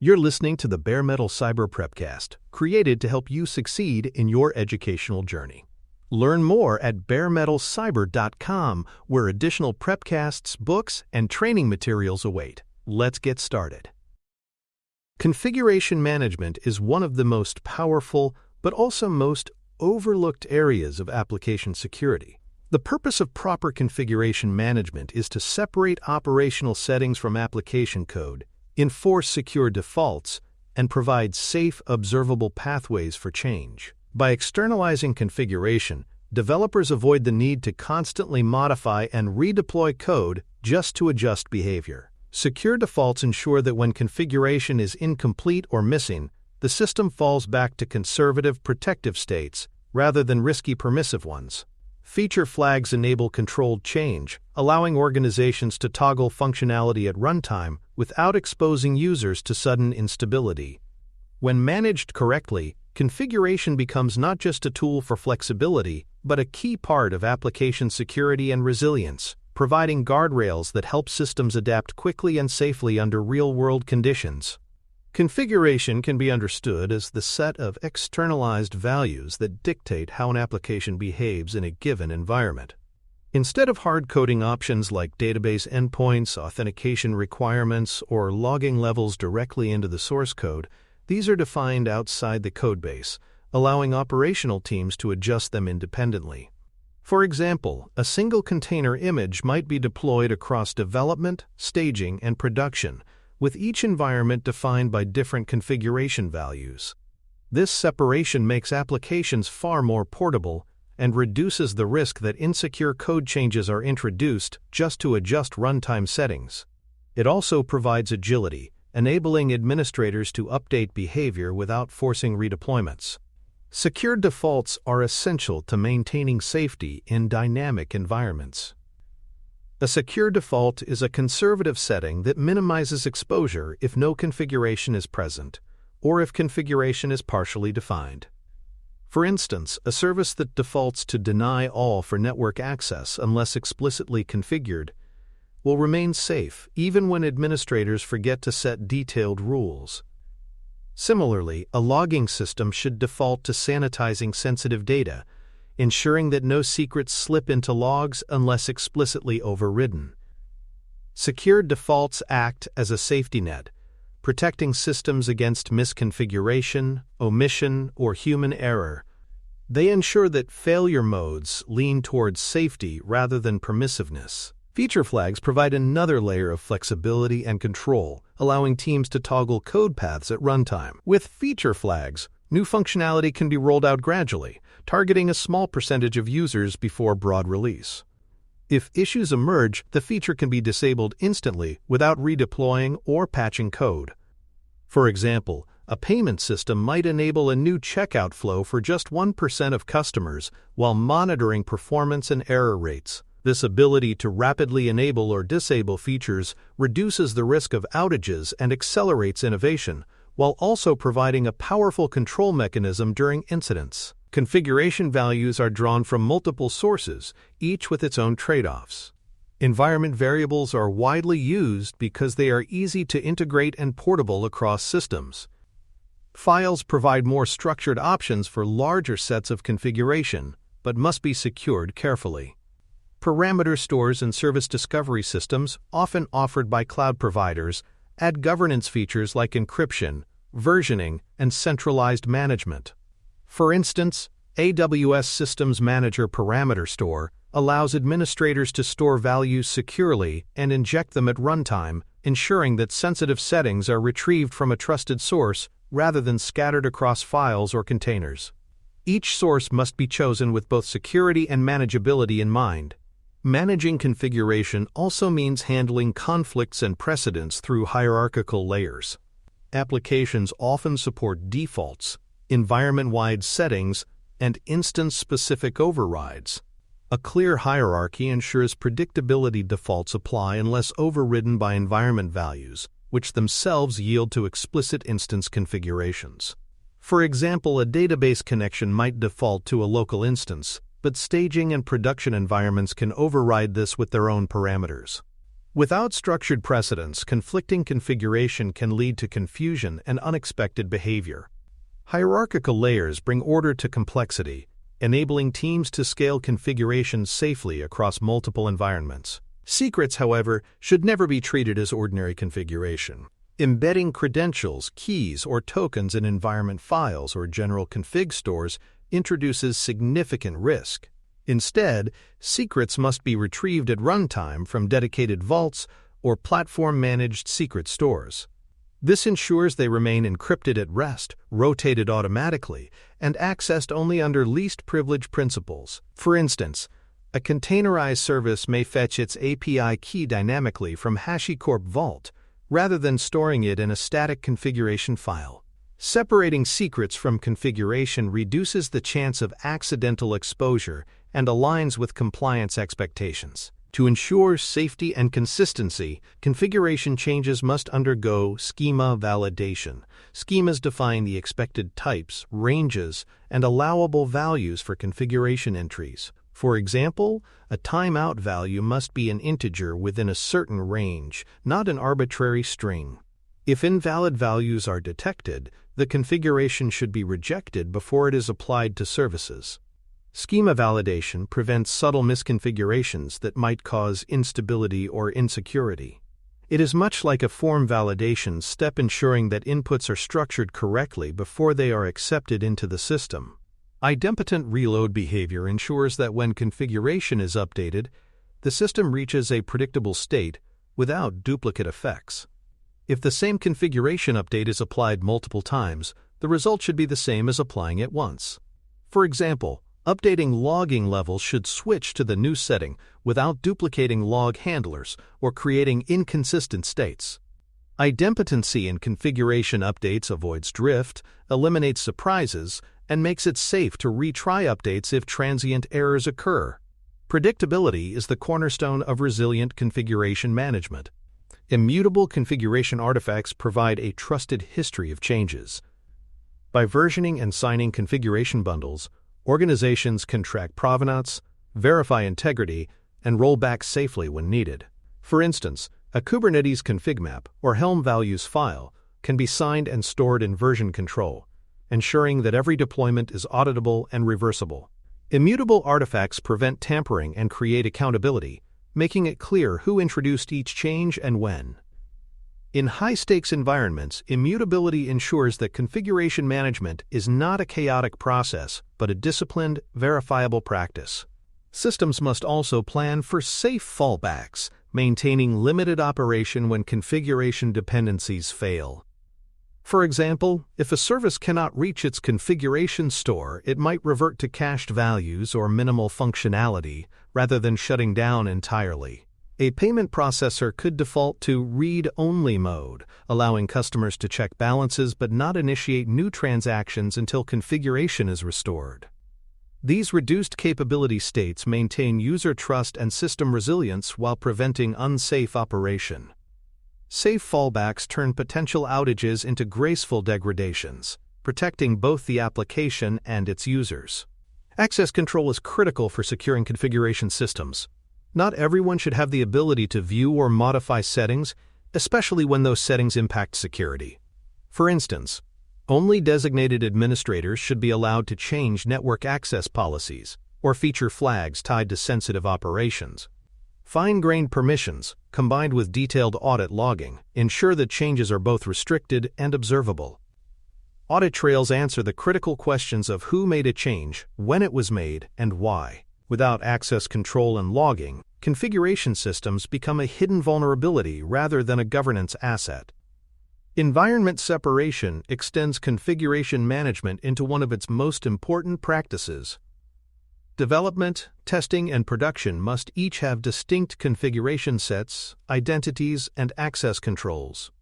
You're listening to the Bare Metal Cyber Prepcast, created to help you succeed in your educational journey. Learn more at baremetalcyber.com, where additional prepcasts, books, and training materials await. Let's get started. Configuration management is one of the most powerful, but also most overlooked areas of application security. The purpose of proper configuration management is to separate operational settings from application code, enforce secure defaults, and provide safe, observable pathways for change. By externalizing configuration, developers avoid the need to constantly modify and redeploy code just to adjust behavior. Secure defaults ensure that when configuration is incomplete or missing, the system falls back to conservative, protective states rather than risky, permissive ones. Feature flags enable controlled change, allowing organizations to toggle functionality at runtime without exposing users to sudden instability. When managed correctly, configuration becomes not just a tool for flexibility, but a key part of application security and resilience, providing guardrails that help systems adapt quickly and safely under real-world conditions. Configuration can be understood as the set of externalized values that dictate how an application behaves in a given environment. Instead of hard-coding options like database endpoints, authentication requirements, or logging levels directly into the source code, these are defined outside the codebase, allowing operational teams to adjust them independently. For example, a single container image might be deployed across development, staging, and production, with each environment defined by different configuration values. This separation makes applications far more portable and reduces the risk that insecure code changes are introduced just to adjust runtime settings. It also provides agility, enabling administrators to update behavior without forcing redeployments. Secure defaults are essential to maintaining safety in dynamic environments. A secure default is a conservative setting that minimizes exposure if no configuration is present, or if configuration is partially defined. For instance, a service that defaults to deny all for network access unless explicitly configured will remain safe even when administrators forget to set detailed rules. Similarly, a logging system should default to sanitizing sensitive data, ensuring that no secrets slip into logs unless explicitly overridden. Secure defaults act as a safety net, protecting systems against misconfiguration, omission, or human error. They ensure that failure modes lean towards safety rather than permissiveness. Feature flags provide another layer of flexibility and control, allowing teams to toggle code paths at runtime. With feature flags, new functionality can be rolled out gradually, targeting a small percentage of users before broad release. If issues emerge, the feature can be disabled instantly without redeploying or patching code. For example, a payment system might enable a new checkout flow for just 1% of customers while monitoring performance and error rates. This ability to rapidly enable or disable features reduces the risk of outages and accelerates innovation, while also providing a powerful control mechanism during incidents. Configuration values are drawn from multiple sources, each with its own trade-offs. Environment variables are widely used because they are easy to integrate and portable across systems. Files provide more structured options for larger sets of configuration, but must be secured carefully. Parameter stores and service discovery systems, often offered by cloud providers, add governance features like encryption, versioning, and centralized management. For instance, AWS Systems Manager Parameter Store allows administrators to store values securely and inject them at runtime, ensuring that sensitive settings are retrieved from a trusted source rather than scattered across files or containers. Each source must be chosen with both security and manageability in mind. Managing configuration also means handling conflicts and precedents through hierarchical layers. Applications often support defaults, environment-wide settings, and instance-specific overrides. A clear hierarchy ensures predictability defaults apply unless overridden by environment values, which themselves yield to explicit instance configurations. For example, a database connection might default to a local instance, but staging and production environments can override this with their own parameters. Without structured precedents, conflicting configuration can lead to confusion and unexpected behavior. Hierarchical layers bring order to complexity, enabling teams to scale configurations safely across multiple environments. Secrets, however, should never be treated as ordinary configuration. Embedding credentials, keys, or tokens in environment files or general config stores introduces significant risk. Instead, secrets must be retrieved at runtime from dedicated vaults or platform-managed secret stores. This ensures they remain encrypted at rest, rotated automatically, and accessed only under least privilege principles. For instance, a containerized service may fetch its API key dynamically from HashiCorp Vault, rather than storing it in a static configuration file. Separating secrets from configuration reduces the chance of accidental exposure and aligns with compliance expectations. To ensure safety and consistency, configuration changes must undergo schema validation. Schemas define the expected types, ranges, and allowable values for configuration entries. For example, a timeout value must be an integer within a certain range, not an arbitrary string. If invalid values are detected, the configuration should be rejected before it is applied to services. Schema validation prevents subtle misconfigurations that might cause instability or insecurity. It is much like a form validation step, ensuring that inputs are structured correctly before they are accepted into the system. Idempotent reload behavior ensures that when configuration is updated, the system reaches a predictable state without duplicate effects. If the same configuration update is applied multiple times, the result should be the same as applying it once. For example, updating logging levels should switch to the new setting without duplicating log handlers or creating inconsistent states. Idempotency in configuration updates avoids drift, eliminates surprises, and makes it safe to retry updates if transient errors occur. Predictability is the cornerstone of resilient configuration management. Immutable configuration artifacts provide a trusted history of changes. By versioning and signing configuration bundles, organizations can track provenance, verify integrity, and roll back safely when needed. For instance, a Kubernetes config map or Helm values file can be signed and stored in version control, ensuring that every deployment is auditable and reversible. Immutable artifacts prevent tampering and create accountability, making it clear who introduced each change and when. In high-stakes environments, immutability ensures that configuration management is not a chaotic process, but a disciplined, verifiable practice. Systems must also plan for safe fallbacks, maintaining limited operation when configuration dependencies fail. For example, if a service cannot reach its configuration store, it might revert to cached values or minimal functionality rather than shutting down entirely. A payment processor could default to read-only mode, allowing customers to check balances but not initiate new transactions until configuration is restored. These reduced capability states maintain user trust and system resilience while preventing unsafe operation. Safe fallbacks turn potential outages into graceful degradations, protecting both the application and its users. Access control is critical for securing configuration systems. Not everyone should have the ability to view or modify settings, especially when those settings impact security. For instance, only designated administrators should be allowed to change network access policies or feature flags tied to sensitive operations. Fine-grained permissions, combined with detailed audit logging, ensure that changes are both restricted and observable. Audit trails answer the critical questions of who made a change, when it was made, and why. Without access control and logging, configuration systems become a hidden vulnerability rather than a governance asset. Environment separation extends configuration management into one of its most important practices. Development, testing, and production must each have distinct configuration sets, identities, and access controls.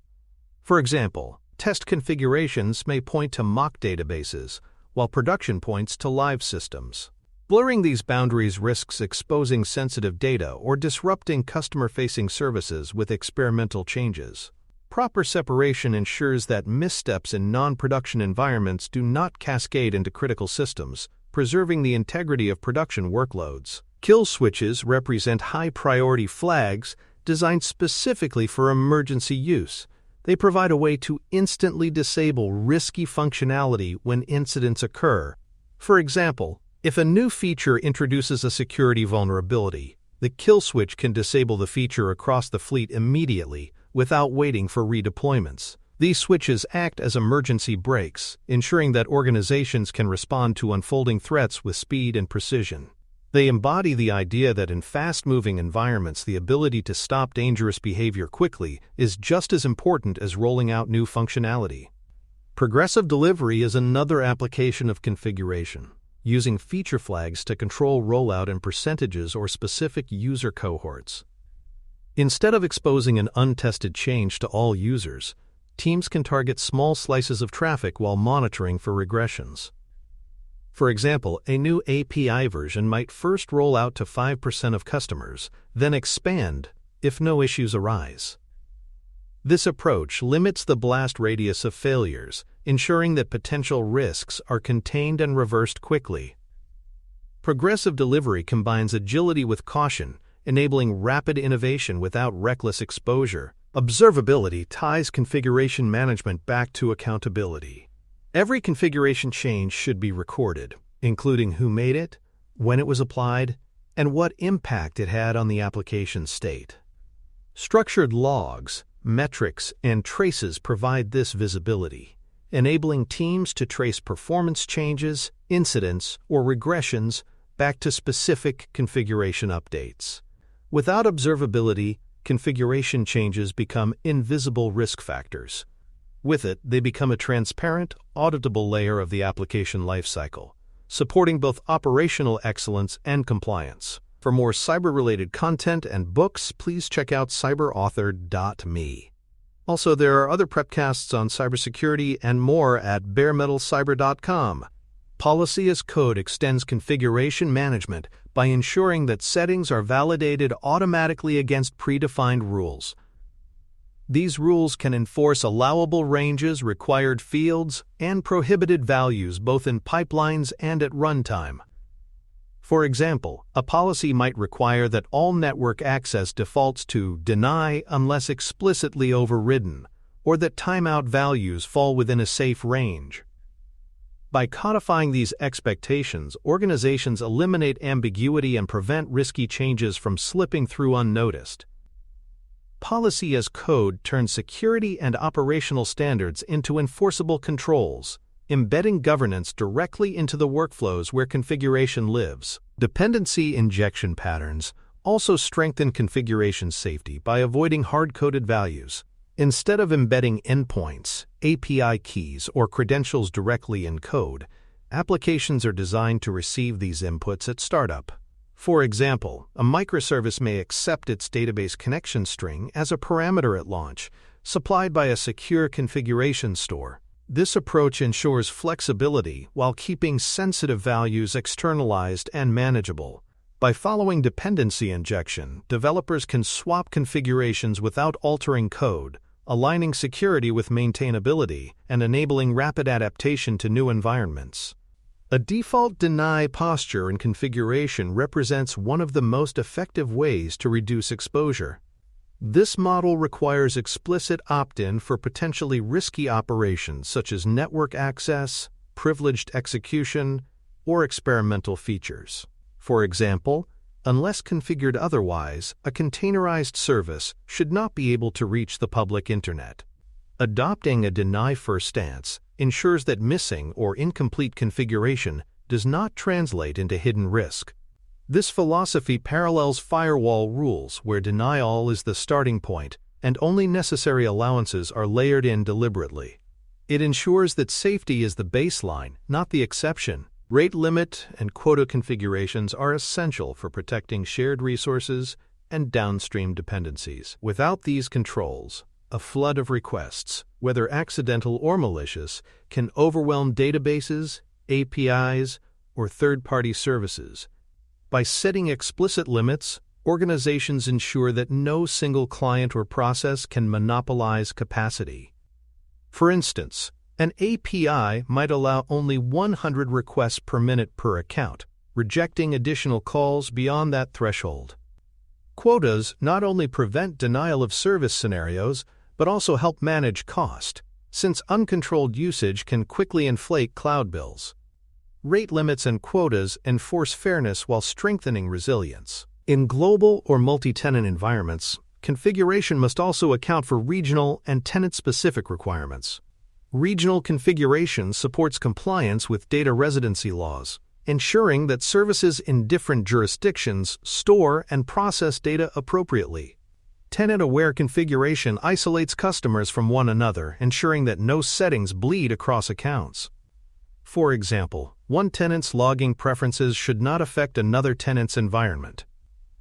For example, test configurations may point to mock databases, while production points to live systems. Blurring these boundaries risks exposing sensitive data or disrupting customer-facing services with experimental changes. Proper separation ensures that missteps in non-production environments do not cascade into critical systems, preserving the integrity of production workloads. Kill switches represent high-priority flags designed specifically for emergency use. They provide a way to instantly disable risky functionality when incidents occur. For example, if a new feature introduces a security vulnerability, the kill switch can disable the feature across the fleet immediately without waiting for redeployments. These switches act as emergency brakes, ensuring that organizations can respond to unfolding threats with speed and precision. They embody the idea that in fast-moving environments, the ability to stop dangerous behavior quickly is just as important as rolling out new functionality. Progressive delivery is another application of configuration, using feature flags to control rollout in percentages or specific user cohorts. Instead of exposing an untested change to all users, teams can target small slices of traffic while monitoring for regressions. For example, a new API version might first roll out to 5% of customers, then expand if no issues arise. This approach limits the blast radius of failures, ensuring that potential risks are contained and reversed quickly. Progressive delivery combines agility with caution, enabling rapid innovation without reckless exposure. Observability ties configuration management back to accountability. Every configuration change should be recorded, including who made it, when it was applied, and what impact it had on the application state. Structured logs, metrics, and traces provide this visibility, enabling teams to trace performance changes, incidents, or regressions back to specific configuration updates. Without observability, configuration changes become invisible risk factors. With it, they become a transparent, auditable layer of the application lifecycle, supporting both operational excellence and compliance. For more cyber-related content and books, please check out cyberauthor.me. Also, there are other prepcasts on cybersecurity and more at baremetalcyber.com. Policy as Code extends configuration management by ensuring that settings are validated automatically against predefined rules. These rules can enforce allowable ranges, required fields, and prohibited values both in pipelines and at runtime. For example, a policy might require that all network access defaults to deny unless explicitly overridden, or that timeout values fall within a safe range. By codifying these expectations, organizations eliminate ambiguity and prevent risky changes from slipping through unnoticed. Policy as Code turns security and operational standards into enforceable controls, embedding governance directly into the workflows where configuration lives. Dependency injection patterns also strengthen configuration safety by avoiding hard-coded values. Instead of embedding endpoints, API keys, or credentials directly in code, applications are designed to receive these inputs at startup. For example, a microservice may accept its database connection string as a parameter at launch, supplied by a secure configuration store. This approach ensures flexibility while keeping sensitive values externalized and manageable. By following dependency injection, developers can swap configurations without altering code, aligning security with maintainability and enabling rapid adaptation to new environments. A default deny posture in configuration represents one of the most effective ways to reduce exposure. This model requires explicit opt-in for potentially risky operations such as network access, privileged execution, or experimental features. For example, unless configured otherwise, a containerized service should not be able to reach the public internet. Adopting a deny-first stance ensures that missing or incomplete configuration does not translate into hidden risk. This philosophy parallels firewall rules where deny all is the starting point and only necessary allowances are layered in deliberately. It ensures that safety is the baseline, not the exception. Rate limit and quota configurations are essential for protecting shared resources and downstream dependencies. Without these controls, a flood of requests, whether accidental or malicious, can overwhelm databases, APIs, or third-party services. By setting explicit limits, organizations ensure that no single client or process can monopolize capacity. For instance, an API might allow only 100 requests per minute per account, rejecting additional calls beyond that threshold. Quotas not only prevent denial of service scenarios, but also help manage cost, since uncontrolled usage can quickly inflate cloud bills. Rate limits and quotas enforce fairness while strengthening resilience. In global or multi-tenant environments, configuration must also account for regional and tenant-specific requirements. Regional configuration supports compliance with data residency laws, ensuring that services in different jurisdictions store and process data appropriately. Tenant-aware configuration isolates customers from one another, ensuring that no settings bleed across accounts. For example, one tenant's logging preferences should not affect another tenant's environment.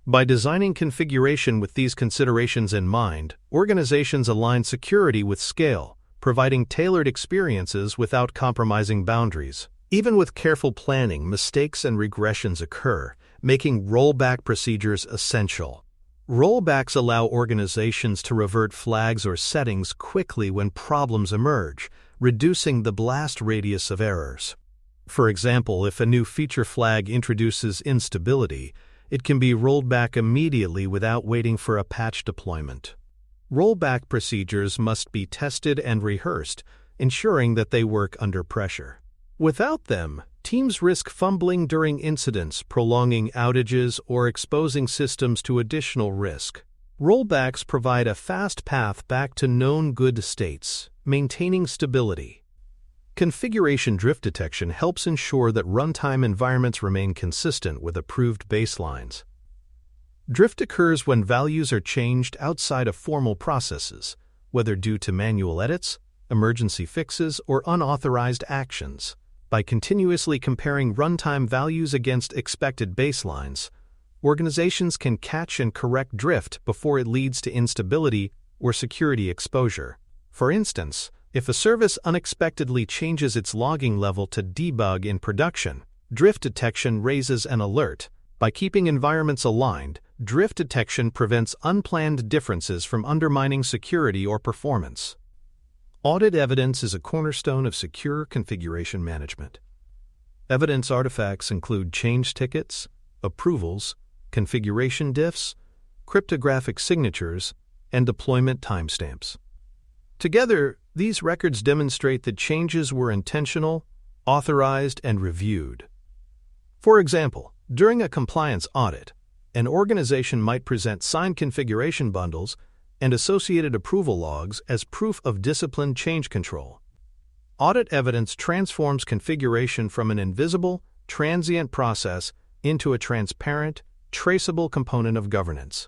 By designing configuration with these considerations in mind, organizations align security with scale, providing tailored experiences without compromising boundaries. Even with careful planning, mistakes and regressions occur, making rollback procedures essential. Rollbacks allow organizations to revert flags or settings quickly when problems emerge, reducing the blast radius of errors. For example, if a new feature flag introduces instability, it can be rolled back immediately without waiting for a patch deployment. Rollback procedures must be tested and rehearsed, ensuring that they work under pressure. Without them, teams risk fumbling during incidents, prolonging outages, or exposing systems to additional risk. Rollbacks provide a fast path back to known good states, maintaining stability. Configuration drift detection helps ensure that runtime environments remain consistent with approved baselines. Drift occurs when values are changed outside of formal processes, whether due to manual edits, emergency fixes, or unauthorized actions. By continuously comparing runtime values against expected baselines, organizations can catch and correct drift before it leads to instability or security exposure. For instance, if a service unexpectedly changes its logging level to debug in production, drift detection raises an alert. By keeping environments aligned, drift detection prevents unplanned differences from undermining security or performance. Audit evidence is a cornerstone of secure configuration management. Evidence artifacts include change tickets, approvals, configuration diffs, cryptographic signatures, and deployment timestamps. Together, these records demonstrate that changes were intentional, authorized, and reviewed. For example, during a compliance audit, an organization might present signed configuration bundles and associated approval logs as proof of disciplined change control. Audit evidence transforms configuration from an invisible, transient process into a transparent, traceable component of governance.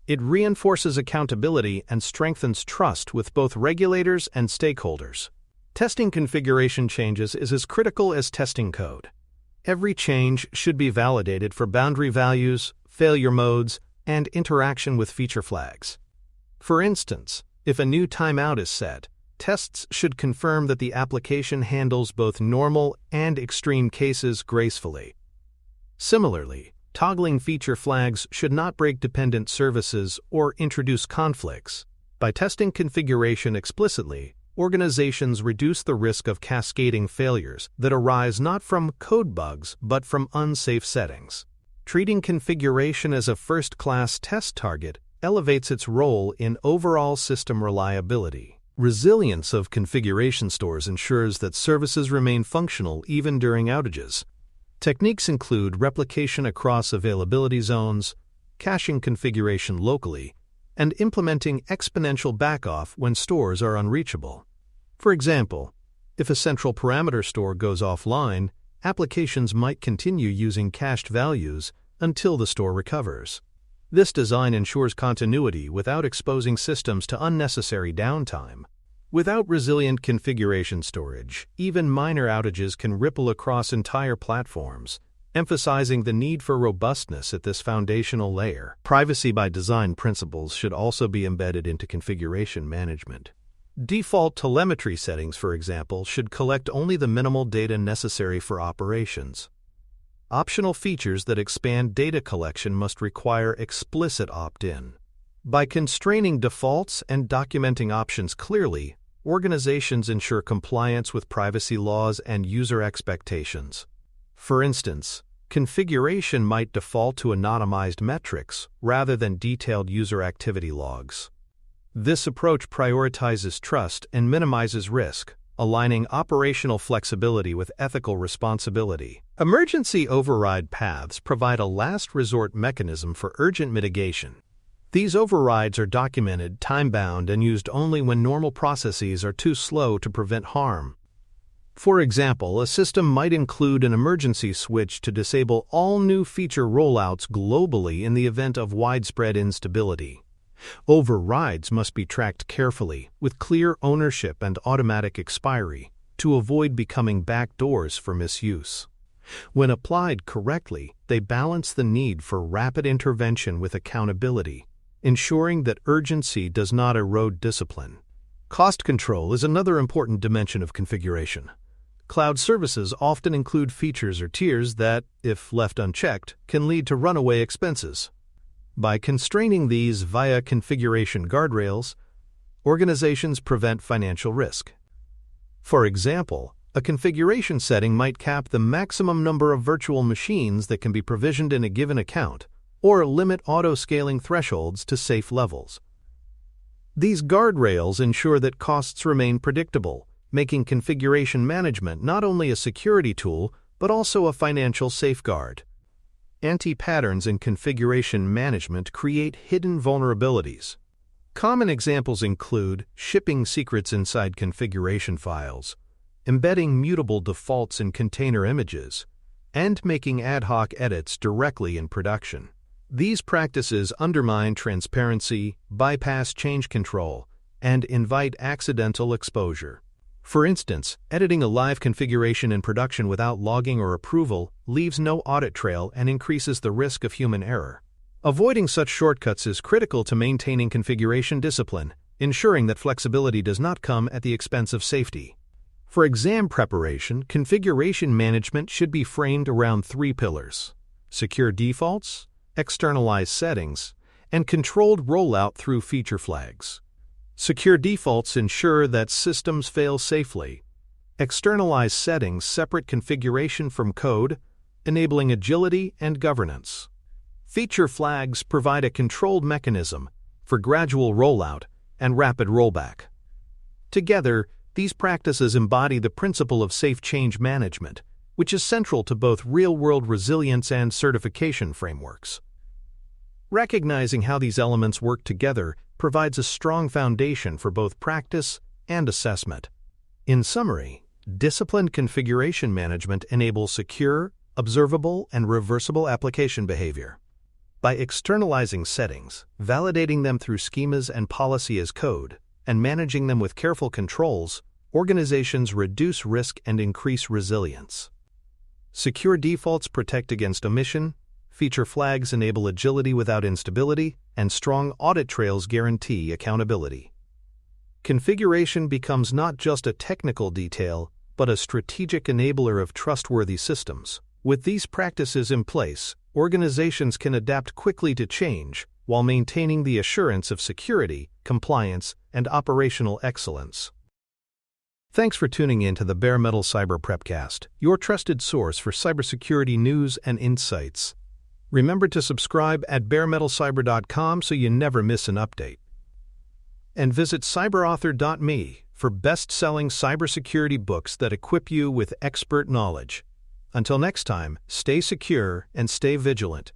It reinforces accountability and strengthens trust with both regulators and stakeholders. Testing configuration changes is as critical as testing code. Every change should be validated for boundary values, failure modes, and interaction with feature flags. For instance, if a new timeout is set, tests should confirm that the application handles both normal and extreme cases gracefully. Similarly, toggling feature flags should not break dependent services or introduce conflicts. By testing configuration explicitly, organizations reduce the risk of cascading failures that arise not from code bugs but from unsafe settings. Treating configuration as a first-class test target elevates its role in overall system reliability. Resilience of configuration stores ensures that services remain functional even during outages. Techniques include replication across availability zones, caching configuration locally, and implementing exponential backoff when stores are unreachable. For example, if a central parameter store goes offline, applications might continue using cached values until the store recovers. This design ensures continuity without exposing systems to unnecessary downtime. Without resilient configuration storage, even minor outages can ripple across entire platforms, emphasizing the need for robustness at this foundational layer. Privacy by design principles should also be embedded into configuration management. Default telemetry settings, for example, should collect only the minimal data necessary for operations. Optional features that expand data collection must require explicit opt-in. By constraining defaults and documenting options clearly, organizations ensure compliance with privacy laws and user expectations. For instance, configuration might default to anonymized metrics rather than detailed user activity logs. This approach prioritizes trust and minimizes risk, aligning operational flexibility with ethical responsibility. Emergency override paths provide a last resort mechanism for urgent mitigation. These overrides are documented, time-bound, and used only when normal processes are too slow to prevent harm. For example, a system might include an emergency switch to disable all new feature rollouts globally in the event of widespread instability. Overrides must be tracked carefully, with clear ownership and automatic expiry, to avoid becoming backdoors for misuse. When applied correctly, they balance the need for rapid intervention with accountability, ensuring that urgency does not erode discipline. Cost control is another important dimension of configuration. Cloud services often include features or tiers that, if left unchecked, can lead to runaway expenses. By constraining these via configuration guardrails, organizations prevent financial risk. For example, a configuration setting might cap the maximum number of virtual machines that can be provisioned in a given account, or limit auto-scaling thresholds to safe levels. These guardrails ensure that costs remain predictable, making configuration management not only a security tool, but also a financial safeguard. Anti-patterns in configuration management create hidden vulnerabilities. Common examples include shipping secrets inside configuration files, embedding mutable defaults in container images, and making ad hoc edits directly in production. These practices undermine transparency, bypass change control, and invite accidental exposure. For instance, editing a live configuration in production without logging or approval leaves no audit trail and increases the risk of human error. Avoiding such shortcuts is critical to maintaining configuration discipline, ensuring that flexibility does not come at the expense of safety. For exam preparation, configuration management should be framed around 3 pillars: secure defaults, externalized settings, and controlled rollout through feature flags. Secure defaults ensure that systems fail safely. Externalized settings separate configuration from code, enabling agility and governance. Feature flags provide a controlled mechanism for gradual rollout and rapid rollback. Together, these practices embody the principle of safe change management, which is central to both real-world resilience and certification frameworks. Recognizing how these elements work together provides a strong foundation for both practice and assessment. In summary, disciplined configuration management enables secure, observable, and reversible application behavior. By externalizing settings, validating them through schemas and policy as code, and managing them with careful controls, organizations reduce risk and increase resilience. Secure defaults protect against omission, feature flags enable agility without instability, and strong audit trails guarantee accountability. Configuration becomes not just a technical detail, but a strategic enabler of trustworthy systems. With these practices in place, organizations can adapt quickly to change while maintaining the assurance of security, compliance, and operational excellence. Thanks for tuning in to the Bare Metal Cyber Prepcast, your trusted source for cybersecurity news and insights. Remember to subscribe at baremetalcyber.com so you never miss an update. And visit cyberauthor.me for best-selling cybersecurity books that equip you with expert knowledge. Until next time, stay secure and stay vigilant.